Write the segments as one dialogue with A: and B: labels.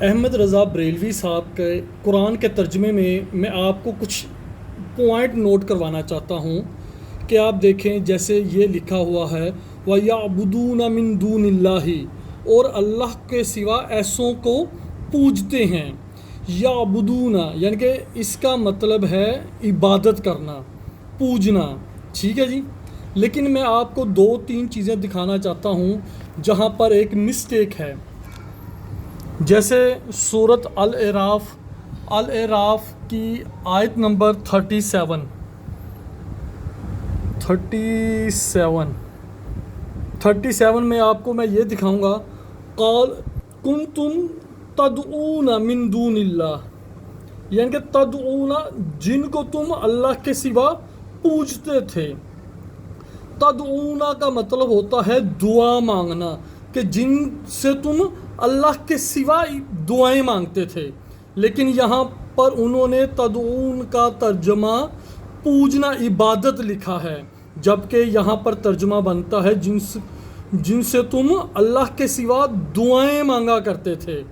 A: احمد رضا بریلوی صاحب کے قرآن کے ترجمے میں آپ کو کچھ پوائنٹ نوٹ کروانا چاہتا ہوں کہ آپ دیکھیں، جیسے یہ لکھا ہوا ہے وَيَعْبُدُونَ مِن دُونِ اللَّهِ، اور اللہ کے سوا ایسوں کو پوجتے ہیں۔ یعبدون یعنی کہ اس کا مطلب ہے عبادت کرنا، پوجنا، ٹھیک ہے جی۔ لیکن میں آپ کو دو تین چیزیں دکھانا چاہتا ہوں جہاں پر ایک مسٹیک ہے۔ جیسے سورۃ الاعراف کی آیت نمبر 37 میں آپ کو میں یہ دکھاؤں گا، قال کنتم تدعون من دون اللہ، یعنی کہ تدعون جن کو تم اللہ کے سوا پوجتے تھے۔ تدعون کا مطلب ہوتا ہے دعا مانگنا، کہ جن سے تم اللہ کے سوا دعائیں مانگتے تھے۔ لیکن یہاں پر انہوں نے تدعون کا ترجمہ پوجنا، عبادت لکھا ہے، جبکہ یہاں پر ترجمہ بنتا ہے جن سے تم اللہ کے سوا دعائیں مانگا کرتے تھے۔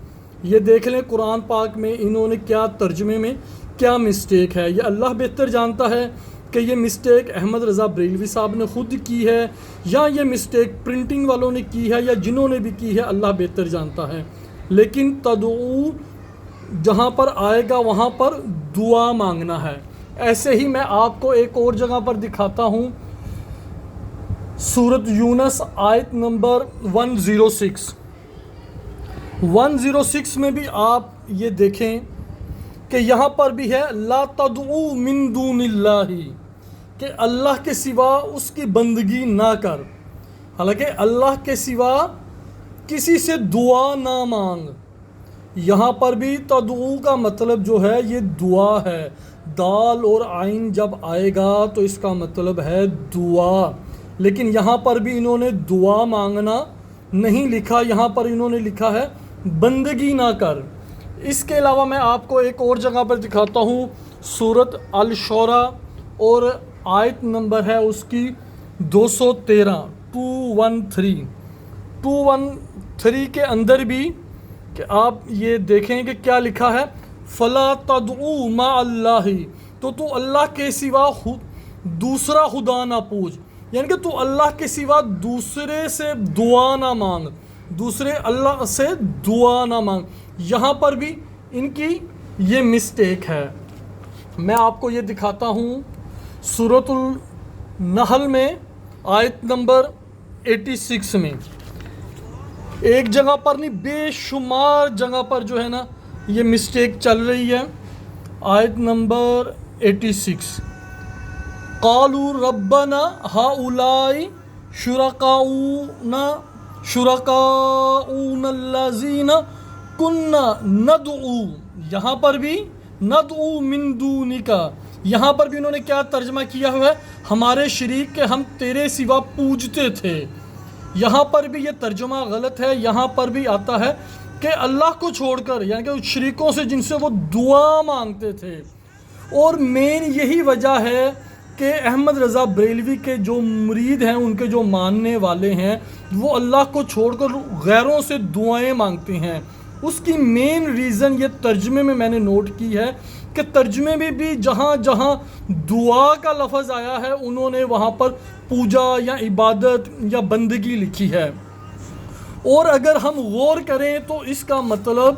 A: یہ دیکھ لیں قرآن پاک میں انہوں نے کیا ترجمے میں کیا مسٹیک ہے۔ یہ اللہ بہتر جانتا ہے کہ یہ مسٹیک احمد رضا بریلوی صاحب نے خود کی ہے یا یہ مسٹیک پرنٹنگ والوں نے کی ہے یا جنہوں نے بھی کی ہے، اللہ بہتر جانتا ہے۔ لیکن تدعو جہاں پر آئے گا وہاں پر دعا مانگنا ہے۔ ایسے ہی میں آپ کو ایک اور جگہ پر دکھاتا ہوں، سورۃ یونس آیت نمبر 106 میں بھی آپ یہ دیکھیں کہ یہاں پر بھی ہے لا تدعو من دون اللہ، کہ اللہ کے سوا اس کی بندگی نہ کر۔ حالانکہ اللہ کے سوا کسی سے دعا نہ مانگ۔ یہاں پر بھی تدعو کا مطلب جو ہے یہ دعا ہے، دال اور عین جب آئے گا تو اس کا مطلب ہے دعا۔ لیکن یہاں پر بھی انہوں نے دعا مانگنا نہیں لکھا، یہاں پر انہوں نے لکھا ہے بندگی نہ کر۔ اس کے علاوہ میں آپ کو ایک اور جگہ پر دکھاتا ہوں، سورۃ الشعراء اور آیت نمبر ہے اس کی 213 کے اندر بھی کہ آپ یہ دیکھیں کہ کیا لکھا ہے، فلا تدعو مع اللہ، تو اللہ کے سوا دوسرا خدا نہ پوج، یعنی کہ تو اللہ کے سوا دوسرے سے دعا نہ مانگ، دوسرے اللہ سے دعا نہ مانگ۔ یہاں پر بھی ان کی یہ مسٹیک ہے۔ میں آپ کو یہ دکھاتا ہوں سورۃ النحل میں آیت نمبر 86 میں، ایک جگہ پر نہیں بے شمار جگہ پر جو ہے نا یہ مسٹیک چل رہی ہے۔ آیت نمبر 86، قالوا ربنا هؤلاء شرکاؤنا الذین کنا ندعو، یہاں پر بھی ندعو من دونک، یہاں پر بھی انہوں نے کیا ترجمہ کیا ہوا ہے، ہمارے شریک کے ہم تیرے سوا پوجتے تھے۔ یہاں پر بھی یہ ترجمہ غلط ہے۔ یہاں پر بھی آتا ہے کہ اللہ کو چھوڑ کر، یعنی کہ اس شریکوں سے جن سے وہ دعا مانگتے تھے۔ اور مین یہی وجہ ہے کہ احمد رضا بریلوی کے جو مرید ہیں، ان کے جو ماننے والے ہیں، وہ اللہ کو چھوڑ کر غیروں سے دعائیں مانگتے ہیں۔ اس کی مین ریزن یہ ترجمے میں نے نوٹ کی ہے کہ ترجمے میں بھی جہاں جہاں دعا کا لفظ آیا ہے انہوں نے وہاں پر پوجا یا عبادت یا بندگی لکھی ہے۔ اور اگر ہم غور کریں تو اس کا مطلب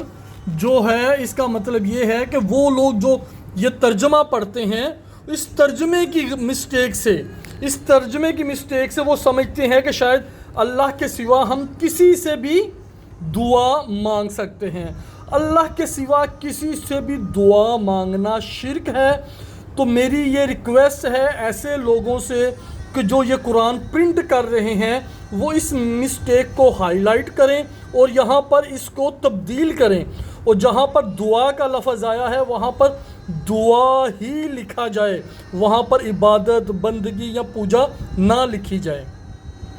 A: جو ہے، اس کا مطلب یہ ہے کہ وہ لوگ جو یہ ترجمہ پڑھتے ہیں، اس ترجمے کی مسٹیک سے وہ سمجھتے ہیں کہ شاید اللہ کے سوا ہم کسی سے بھی دعا مانگ سکتے ہیں۔ اللہ کے سوا کسی سے بھی دعا مانگنا شرک ہے۔ تو میری یہ ریکویسٹ ہے ایسے لوگوں سے کہ جو یہ قرآن پرنٹ کر رہے ہیں، وہ اس مسٹیک کو ہائی لائٹ کریں اور یہاں پر اس کو تبدیل کریں، اور جہاں پر دعا کا لفظ آیا ہے وہاں پر دعا ہی لکھا جائے، وہاں پر عبادت، بندگی یا پوجا نہ لکھی جائے۔